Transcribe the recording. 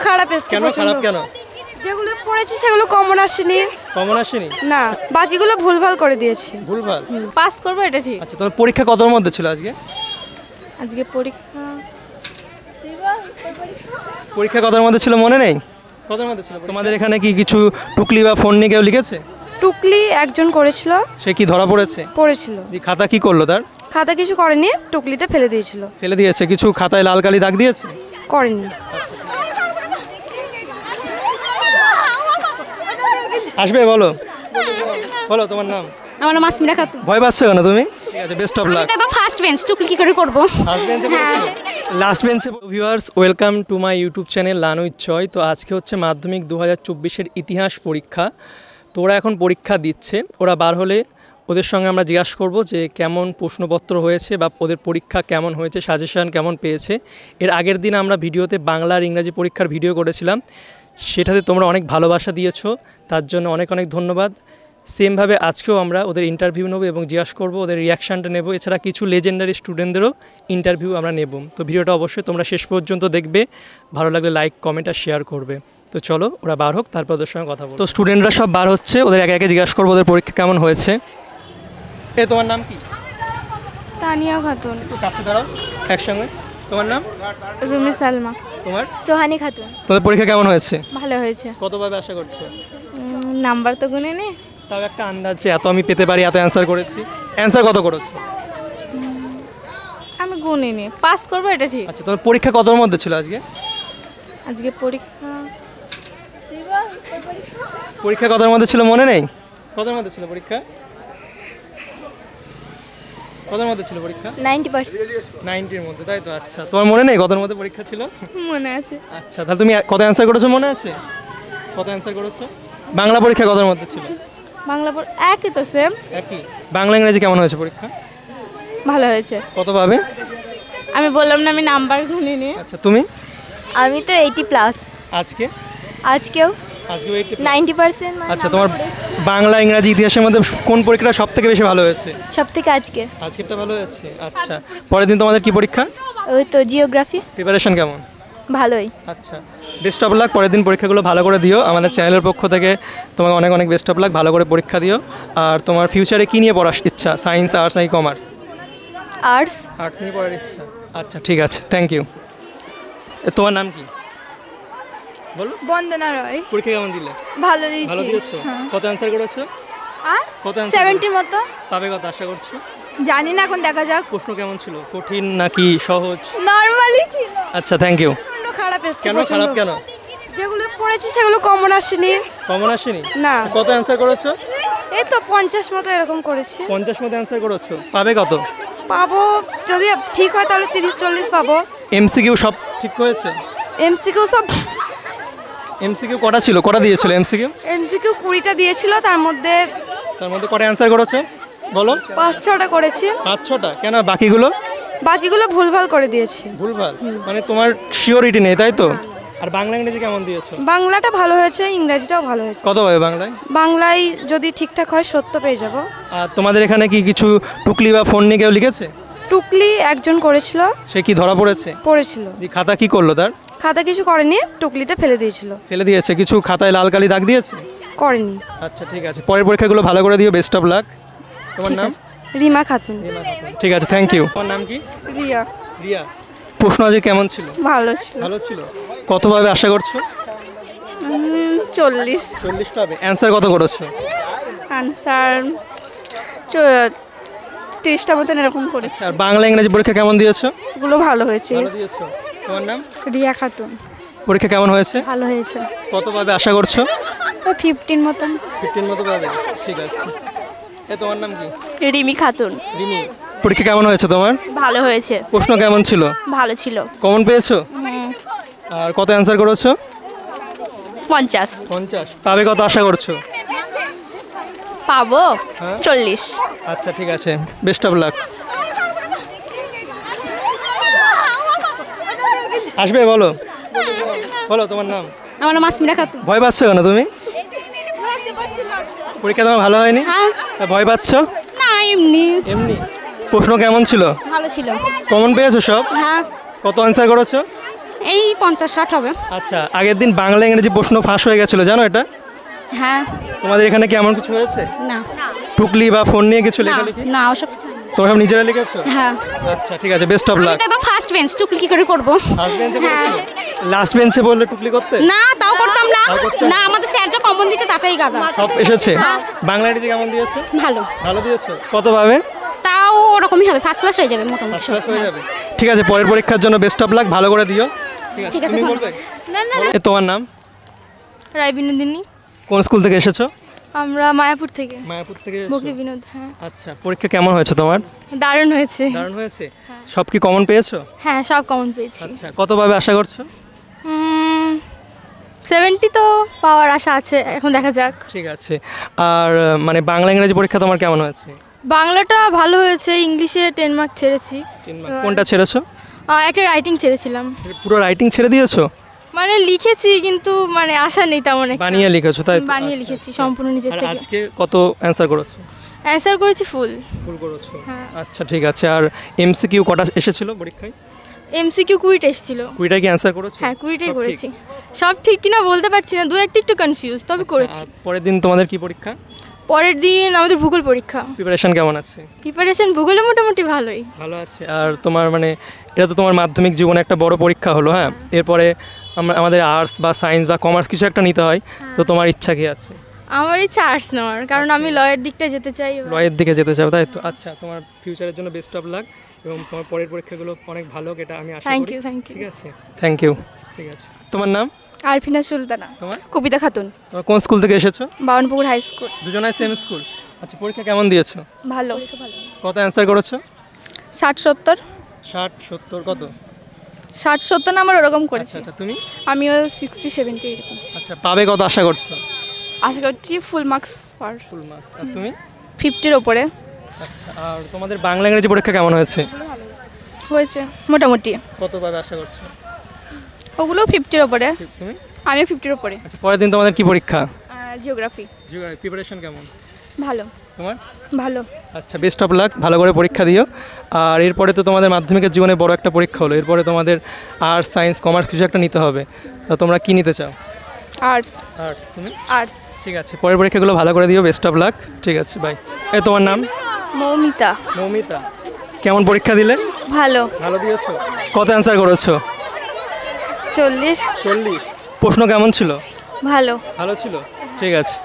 খারাপ এসেছে। কেন খারাপ কেন? যেগুলো পড়েছি সেগুলো কমন আসেনি। কমন আসেনি না, বাকিগুলো ভুলভাল করে দিয়েছি। ভুলভাল? পাস করবো এটা ঠিক। আচ্ছা, তোমার পরীক্ষা কতর মধ্যে ছিল আজকে? আজকে পরীক্ষা কতর মধ্যে ছিল মনে নেই? কতর মধ্যে ছিল? তোমাদের এখানে কি কিছু টুকলি বা ফোন নিয়ে কেউ লিখেছে? টুকলি একজন করেছিল। সে কি ধরা পড়েছে? পড়েছিল। খাতা কি করলো তার? খাতা কিছু করেনি, টুকলিটা ফেলে দিয়েছিল। ফেলে দিয়েছে? কিছু খাতায় লাল কালি দাগ দিয়েছে? করেনি। আসবে বলো, বলো তোমার নাম। আমার নাম আসমিরা খাতুন। ভয় পাচ্ছ কেন তুমি? ঠিক আছে, বেস্ট অফ লাক। এটা তো ফার্স্ট বেঞ্চ, টুকলি কি করে করব? ফার্স্ট বেঞ্চে করেছো? লাস্ট বেঞ্চে। Viewers, welcome to my YouTube channel learn with Joy. তো আজকে হচ্ছে মাধ্যমিক 2024-এর ইতিহাস পরীক্ষা। তো ওরা এখন পরীক্ষা দিচ্ছে। ওরা বার হলে ওদের সঙ্গে আমরা জিজ্ঞাসা করব যে কেমন প্রশ্নপত্র হয়েছে বা ওদের পরীক্ষা কেমন হয়েছে, সাজেশন কেমন পেয়েছে। এর আগের দিন আমরা ভিডিওতে বাংলা আর ইংরাজি পরীক্ষার ভিডিও করেছিলাম, সেটাতে তোমরা অনেক ভালোবাসা দিয়েছো, তার জন্য অনেক অনেক ধন্যবাদ। সেমভাবে আজকেও আমরা ওদের ইন্টারভিউ নেব এবং জিজ্ঞাসা করবো, ওদের রিয়াকশানটা নেব। এছাড়া কিছু লেজেন্ডারি স্টুডেন্টদেরও ইন্টারভিউ আমরা নেব। তো ভিডিওটা অবশ্যই তোমরা শেষ পর্যন্ত দেখবে। ভালো লাগলে লাইক, কমেন্ট আর শেয়ার করবে। তো চলো ওরা বার হোক, তারপর ওদের সঙ্গে কথা বলবো। তো স্টুডেন্টরা সব বার হচ্ছে, ওদের একে একে জিজ্ঞাসা করবো ওদের পরীক্ষা কেমন হয়েছে। তোমার নাম কি? তানিয়া খাতুন। একটু কাছে দাঁড়াও একসঙ্গে। তোমার নাম? রুমি সালমা। তোমার? সোহানি খাতুন। তোদের পরীক্ষা কেমন হয়েছে? ভালো হয়েছে। কতভাবে আশা করছো? নাম্বার তো গুনে নে। তাও একটা আন্দাজ যে এত আমি পেতে পারি, এত অ্যান্সার করেছি। অ্যান্সার কত করেছো? আমি গুনে নি, পাস করবো এটা ঠিক। আচ্ছা, তোমার পরীক্ষা কতর মধ্যে ছিল আজকে? আজকে পরীক্ষা কতর মধ্যে ছিল মনে নেই? কতর মধ্যে ছিল পরীক্ষা? কতর মধ্যে ছিল পরীক্ষা? 90%। 90-এর মধ্যে, তাই তো? আচ্ছা, তোমার মনে নেই কতর মধ্যে পরীক্ষা ছিল? মনে আছে। আচ্ছা, তাহলে তুমি কত অ্যান্সার করেছো মনে আছে? কত অ্যান্সার করেছো? বাংলা পরীক্ষা কতর মধ্যে ছিল? বাংলা একই তো, সেম একই। বাংলা ইংরেজি কেমন হয়েছে পরীক্ষা? ভালো হয়েছে। কতভাবে? আমি বললাম না আমি নাম্বার গুনে নি। আচ্ছা, তুমি? আমি তো 80+। আজকেও 90%। আচ্ছা, তোমার বাংলা ইংরাজি ইতিহাসের মধ্যে কোন পরীক্ষাটা সব থেকে বেশি ভালো হয়েছে? সব থেকে আজকেরটা ভালো হয়েছে। আচ্ছা, পরের দিন তোমাদের কি পরীক্ষা? ওই তো জিওগ্রাফি। প্রিপারেশন কেমন? ভালোই। আচ্ছা, বেস্ট অফ লাক। পরের দিন পরীক্ষাগুলো ভালো করে দিও। আমাদের চ্যানেলের পক্ষ থেকে তোমাকে অনেক অনেক বেস্ট অফ লাক। ভালো করে পরীক্ষা দিও। আর তোমার ফিউচারে কী নিয়ে পড়ার ইচ্ছা? সায়েন্স, আর্টস নাকি কমার্স? আর্টস নিয়ে পড়ার ইচ্ছা। আচ্ছা, ঠিক আছে, থ্যাংক ইউ। তোমার নাম কি? বলো। বন্দনা রয়। পরীক্ষা কেমন দিলে? ভালো দিয়েছো? কত অ্যান্সার করেছো? কত? 70-র মতো। পাবে কত আশা করছো? জানি না, এখন দেখা যাক। প্রশ্ন কেমন ছিল? কঠিন নাকি সহজ? নরমালি ছিল। আচ্ছা, থ্যাংক ইউ। খারাপ এসেছে। কেন খারাপ কেন? যেগুলো পড়েছি সেগুলো কমন আসেনি। কমন আসেনি? না। কত অ্যান্সার করেছো? এই তো 50 মতো এরকম করেছি। 50 মতো অ্যান্সার করেছো। পাবে কত? পাবো, যদি ঠিক হয় তাহলে 30-40 পাবো। এমসিকিউ সব ঠিক হয়েছে? এমসিকিউ সব। এমসিকিউ কটা ছিল? কটা দিয়েছিল এমসিকিউ? 20টা দিয়েছিল, তার মধ্যে কটা অ্যান্সার করেছো বলো? 5-6টা করেছি। 5-6টা? কেন বাকিগুলো ভুলভাল করে দিয়েছি। ভুলভাল মানে তোমার শিওরিটি নেই, তাই তো? আর বাংলা ইংরেজি কেমন দিয়েছো? বাংলাটা ভালো হয়েছে, ইংরেজিটাও ভালো হয়েছে। কত পাবে বাংলায়? বাংলায় যদি ঠিকঠাক হয় 70 পেয়ে যাবো। আর তোমাদের এখানে কি কিছু টুকলি বা ফোন নিয়ে কেউ লিখেছে? টুকলি একজন করেছিল। সে কি ধরা পড়েছে? পড়েছিল। খাতা কি করলো তার? খাতা কিছু করেনি, টুকলিটা ফেলে দিয়েছিল। ফেলে দিয়েছে? কিছু খাতায় লাল কালি দাগ দিয়েছে? করেনি। আচ্ছা, ঠিক আছে, পরের পরীক্ষাগুলো ভালো করে দিও। Best of luck. তোমার নাম? রিমা খাতুন। ঠিক আছে, থ্যাংক ইউ। তোমার নাম কি? রিয়া। প্রশ্ন আজকে কেমন ছিল? ভালো ছিল। কতভাবে আশা করছো? 40 পাবে। অ্যান্সার কত করেছো? আনসার 30টা মতন এরকম করেছি। আর বাংলা ইংরেজি পরীক্ষা কেমন দিয়েছো? এগুলো ভালো হয়েছে। দিয়েছো। তোমার নাম? রিয়া খাতুন। পরীক্ষা কেমন হয়েছে? ভালো হয়েছে। কতভাবে আশা করছো? 15 মতন। 15 মতো পাবে। ঠিক আছে। তোমার নাম কি? রিমি খাতুন। রিমি। পরীক্ষা কেমন হয়েছে তোমার? ভালো হয়েছে। প্রশ্ন কেমন ছিল? ভালো ছিল। কমন পেয়েছো? আর কত অ্যান্সার করেছো? 50। পাবে কত আশা করছো? পাবো 40। আচ্ছা, ঠিক আছে, বেস্ট অফ লাক। আসবে বলো, তোমার নাম? আমার নাম আসমিরা খাতুন। ভয় পাচ্ছ কেন তুমি? পরীক্ষা তোমার ভালো হয়নি? ভয় পাচ্ছ? না, এমনি। প্রশ্ন কেমন ছিল? ভালো ছিল। কমন পেয়েছো সব? হ্যাঁ। কত অ্যান্সার করেছো? এই 50-60 হবে। আচ্ছা, আগের দিন বাংলা ইংরেজি প্রশ্ন ফাঁস হয়ে গেছিলো, জানো এটা? হ্যাঁ। তোমাদের এখানে কি এমন কিছু হয়েছে? না টুকলি বা ফোন নিয়ে কিছু না লেখালেখি? না ওসব কিছু না। তোমরা সব নিজেরা লিখেছো? হ্যাঁ। আচ্ছা ঠিক আছে, বেস্ট অফ লাক। এটা তো ফার্স্ট বেঞ্চ, টুকলি কি করে করব? ফার্স্ট বেঞ্চে হ্যাঁ। করেছো? লাস্ট বেঞ্চে বললে টুকলি করতে? না তাও করতাম না। তাও করতে? না আমাদের স্যার যা কমন দিচ্ছে তাতেই গাদা। সব এসেছে? বাংলা ইংরেজি কেমন দিয়েছো? ভালো। ভালো দিয়েছো? কত পাবে? তাও ওরকমই হবে, ফার্স্ট ক্লাস হয়ে যাবে মোটামুটি। ফার্স্ট ক্লাস হয়ে যাবে? ঠিক আছে, পরের পরীক্ষার জন্য বেস্ট অফ লাক, ভালো করে দিও। ঠিক আছে, তুমি বলবে? এ, তোমার নাম? রায় বিনোদিনী। কোন স্কুল থেকে এসেছো? আমরা মায়াপুর থেকে। মায়াপুর থেকে এসেছো? বকি বিনোদ। হ্যাঁ, আচ্ছা, পরীক্ষা কেমন হয়েছে তোমার? দারুণ হয়েছে। দারুণ হয়েছে? সব কি কমন পেয়েছো? হ্যাঁ, সব কমন পেয়েছি। আচ্ছা, কত পাবে আশা করছো? 70 তো পাওয়ার আশা আছে, এখন দেখা যাক। ঠিক আছে। আর মানে বাংলা ইংরেজি পরীক্ষা তোমার কেমন হয়েছে? বাংলাটা ভালো হয়েছে, ইংলিশে 10 মার্ক ছেড়েছি। কোনটা ছেড়েছো? একটা রাইটিং ছেড়েছিলাম। পুরো রাইটিং ছেড়ে দিয়েছো? মানে লিখেছি কিন্তু মানে আশা নেই তেমন একটা। বানিয়ে লিখেছো তাই তো? বানিয়ে আচ্ছা, লিখেছি আচ্ছা। সম্পূর্ণ নিজের আর থেকে। আজকে কত অ্যান্সার করেছো? অ্যান্সার করেছি ফুল। ফুল করেছো? হ্যাঁ। আচ্ছা ঠিক আছে। আর এমসিকিউ কটা এসেছিল পরীক্ষায়? এমসিকিউ 20টা এসেছিল। 20টা কি অ্যান্সার করেছো? হ্যাঁ, 20টাই সব ঠিক? করেছি। সব ঠিক কিনা বলতে পারছি না, দু একটা একটু কনফিউজ, তবে আচ্ছা, করেছি। আর পরের দিন তোমাদের কি পরীক্ষা? পরের দিন আমাদের ভূগোল পরীক্ষা। প্রিপারেশন কেমন আছে? প্রিপারেশন ভূগোলে মোটামুটি ভালোই। ভালো আছে। আর তোমার মানে এটা তো তোমার মাধ্যমিক জীবনে একটা বড় পরীক্ষা হলো, হ্যাঁ? এরপরে আমাদের আর্টস বা সায়েন্স বা কমার্স কিছু একটা নিতে হয়, তো তোমার ইচ্ছা কি আছে? আমার ইচ্ছা আর্টস নেওয়ার, কারণ আমি লয়ের দিকটা যেতে চাই। লয়ের দিকে যেতে চাও তাই তো? আচ্ছা, তোমার ফিউচারের জন্য বেস্ট অফ লাক এবং তোমার পরের পরীক্ষাগুলো অনেক ভালো হোক, এটা আমি আশা থ্যাংক করি। You, thank you. ঠিক আছে, থ্যাংক ইউ। ঠিক আছে, তোমার নাম? আরফিনা সুলতানা। তোমার? কবিতা খাতুন। তোমার কোন স্কুল থেকে এসেছো? Baunpukur high school. দুজনাই সেম স্কুল? আচ্ছা, পরীক্ষা কেমন দিয়েছো? ভালো। কত অ্যান্সার করেছো? 60-70। 60-70 কত? 60-70 না, আমার ওরকম আচ্ছা করেছি। আচ্ছা, তুমি? আমিও 60-70 এরকম আচ্ছা, পাবে কত আশা করছো? আশা করছি ফুল মার্কস পার। Full marks. আর তুমি? 50-র ওপরে আচ্ছা, আর তোমাদের বাংলা ইংরেজি পরীক্ষা কেমন হয়েছে? হয়েছে মোটামুটি। কত পাবে আশা করছো? ওগুলো 50-র ওপরে। তুমি? আমিও 50-র ওপরে। আচ্ছা, পরের দিন তোমাদের কি পরীক্ষা? জিওগ্রাফি। প্রিপারেশন কেমন ভালো। তোমার? ভালো। আচ্ছা, বেস্ট অফ লাক, ভালো করে পরীক্ষা দিও। আর এরপরে তো তোমাদের মাধ্যমিকের জীবনে বড় একটা পরীক্ষা হলো, এরপরে তোমাদের আর্টস সায়েন্স কমার্স কিছু একটা নিতে হবে, তা তোমরা কি নিতে চাও? আর্টস। আর্টস। তুমি? আর্টস। ঠিক আছে, পরের পরীক্ষাগুলো ভালো করে দিও, বেস্ট অফ লাক। ঠিক আছে, বাই। এই তোমার নাম? মৌমিতা। মৌমিতা। কেমন পরীক্ষা দিলে? ভালো। ভালো দিয়েছো? কত অ্যান্সার করেছো? 40। 40। প্রশ্ন কেমন ছিল? ভালো। ভালো ছিল? ঠিক আছে।